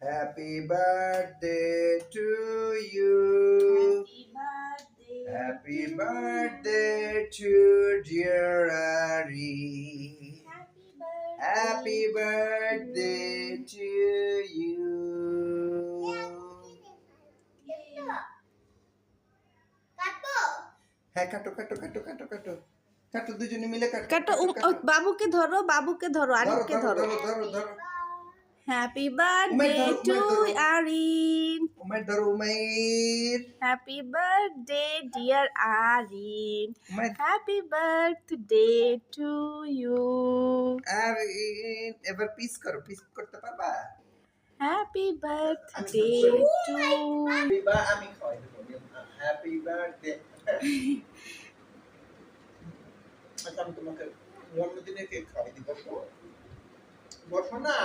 Happy birthday to you. Happy birthday to dear Ari. Happy birthday to you. হ্যাঁ কাটো কাটো কাটো কাটো কাটো কাটো দুজনে মিলে কাটো কাটো বাবুকে ধরো আরিফকে ধরো happy birthday to Arin Umair ধরো Umair happy birthday dear Arin happy birthday to you Arin এবার পিস করতে পারবা হ্যাপি বার্থডে টু আমি খাওয়াই দেবো হ্যাপি বার্থডে আচ্ছা আমি তোমাকে জন্মদিনে কেক খাওয়াই দিব বসো না